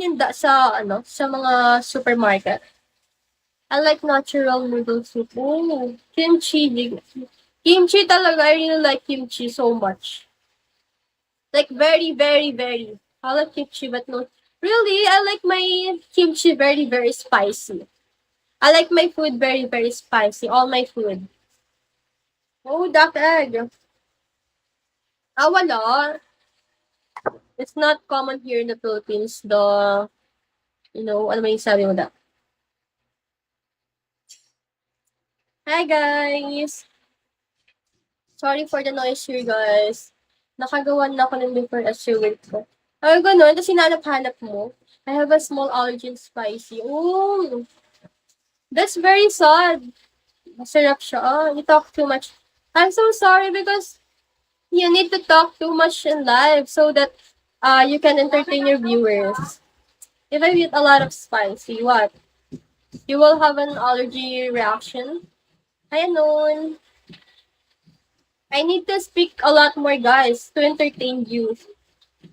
yung sa, sa mga supermarket. I like natural noodle soup. Oh, kimchi. Kimchi talaga. I really like kimchi so much. Like, very, very, very. I like kimchi, but no. Really, I like my kimchi very, very spicy. I like my food very, very spicy. All my food. Oh, duck egg. Ah, wala. It's not common here in the Philippines. Ano may sabi mo da? Hi, guys! Sorry for the noise here, guys. Nakagawan na ako ng before as you wait ko. Ay, ganun. Tapos hinanap-hanap mo. I have a small allergy in spicy. Oh, that's very sad. Masarap siya. Oh, you talk too much. I'm so sorry because you need to talk too much in live so that you can entertain your viewers. If I eat a lot of spicy, what? You will have an allergy reaction? Hi, Anon. I need to speak a lot more, guys, to entertain you.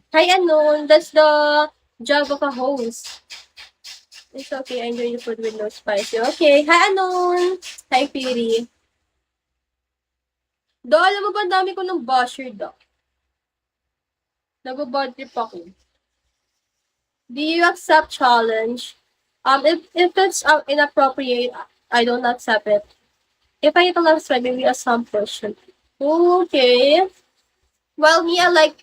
Hi, Anon. That's the job of a host. It's okay. I enjoy the food with no spicy. Okay. Hi, Anon. Hi, Piri. Do, alam mo ba, ang dami ko ng basher, do. Nag-bad trip ako. Do you accept challenge? If it's inappropriate, I don't accept it. If I eat a lot of spice, maybe a some portion. Okay. Well, me, I like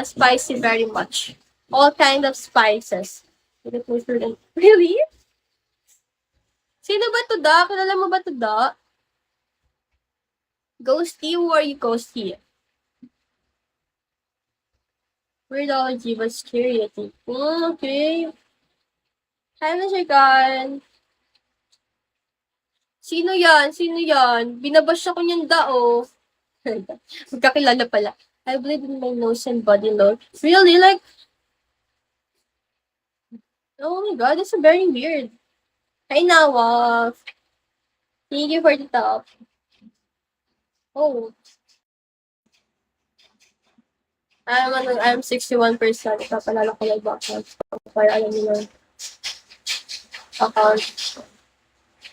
spicy very much. All kind of spices. Really? Sino ba to da? Kilala mo ba to da? Ghosty, who are you, Ghosty? Weirdology was curiosity. Okay. Hi, Mr. Khan. Sino yan? Sino yan? Binabash ako niyan dao. Magkakilala pala. I bleed in my nose and body load. Really? Like, oh my god, that's very weird. Hi, Nawaf. Thank you for the top. Oh. I'm 61%. Ipapalala ko lang account. Para alam niyo yung account.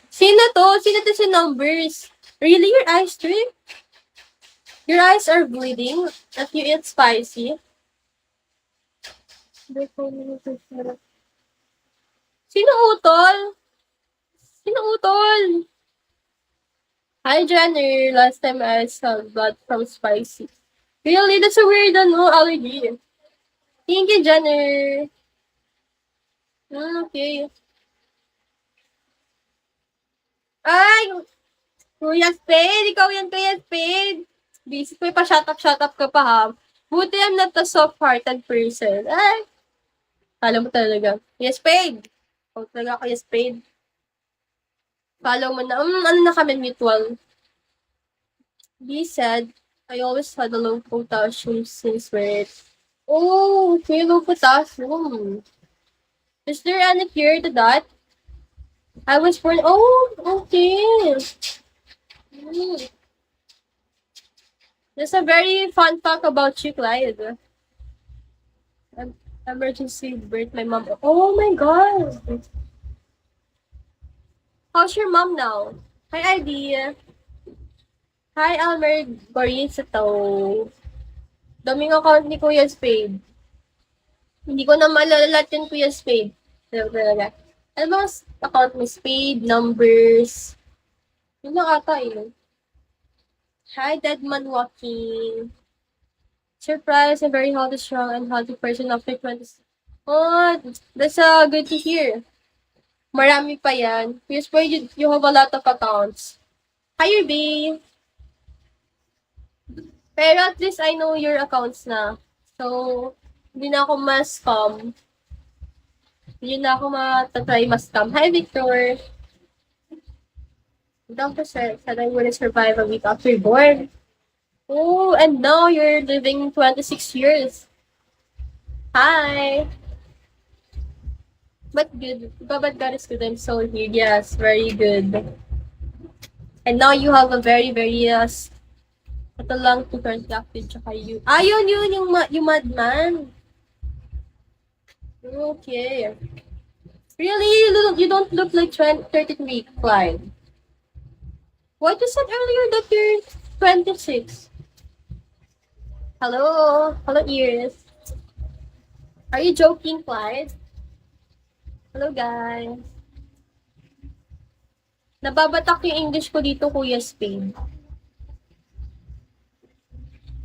Sino to? Sino to sa numbers? Really? Your eyes too? Your eyes are bleeding if you eat spicy? Sino utol? Sino utol? Hi, Jenner. Last time I saw blood from spicy. Really? That's a weird, allergy. Thank you, Jenner. Okay. Ay! Kuya Spade! Ikaw yan, Kuya Spade! Busy ko, pa-shut up ka pa, ha? Buti I'm not a soft-hearted person. Ay! Alam mo talaga. Kuya Spade! Ikaw talaga, Kuya Spade. Follow mo na. Ano na kami mutual? B said, I always had a low potassium since birth. Oh, okay, low potassium. Is there any cure to that? I was born. Oh, okay. There's a very fun fact about you, Clyde. Emergency birth, my mom. Oh my god. How's your mom now? Hi, Idea. Hi, Almer Gorito. Daming account ni Kuya Spade. Hindi ko na maalala lahat yun, Kuya Spade. Talaga. Ano ba account mo? Spade, numbers. Yun lang ata eh. Hi, Deadman Walking. Surprise, a very healthy, strong, and healthy person after 20. Oh, that's good to hear. Marami pa yan. Kuya Spade, you have a lot of accounts. Hi, Irby. Pero at least I know your accounts na. So, hindi na ako ma-scam. Hindi na ako matatry ma-scam. Hi, Victor. The doctor said I wouldn't survive a week after born. Oh, and now you're living 26 years. Hi. But good. But God is good. I'm so good. Yes, very good. And now you have a very, very, ito lang, 2 currently active, tsaka you. Yun, yung madman. Okay. Really? You don't look like 33, Clyde. What you said earlier that you're 26? Hello? Hello, ears. Are you joking, Clyde? Hello, guys. Nababatak yung English ko dito, Kuya Spain.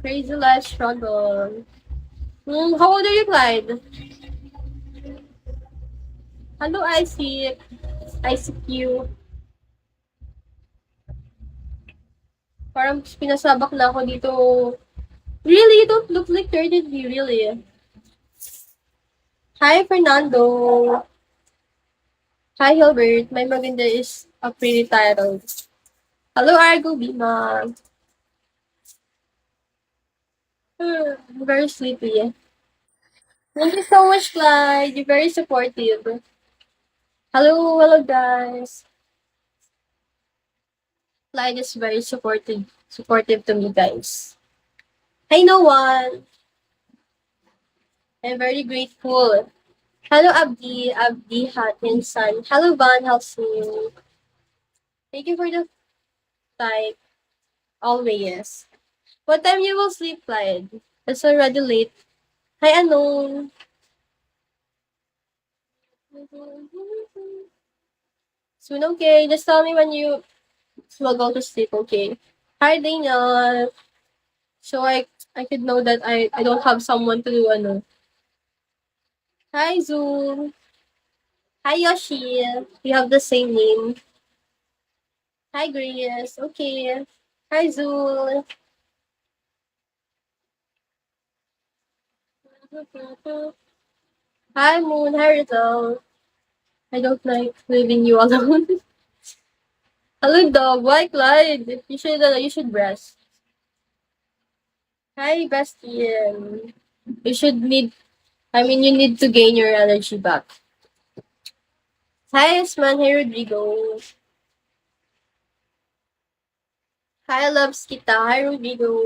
Crazy life struggle. How old are you, Clyde? Hello, Isaac. ICQ. Parang pinasabak na ako dito. Really? You don't look like 33, really? Hi, Fernando. Hi, Hilbert. My maganda is a pretty title. Hello, Argo Bima. I'm very sleepy. Thank you so much, Clyde. You're very supportive. Hello, guys. Clyde is very supportive to me, guys. Hi, no one. I'm very grateful. Hello, Abdi Hatinsan. Hello, Van Helsing. Thank you for the type. Always. What time you will sleep, Clyde? It's already late. Hi, Anon. Soon, okay. Just tell me when you will go to sleep, okay? Hi, Daniel. So I could know that I don't have someone to do ano. Hi, Zoom. Hi, Yoshi. We have the same name. Hi, Grace. Okay. Hi, Zoom. Hi, Moon. Hi, Rizal. I don't like leaving you alone. Hello, dog. Why, Clyde? You should rest. Hi, Bastian. You should need, you need to gain your energy back. Hi, Esman. Hi, Rodrigo. Hi, loves kita. Hi, Rodrigo.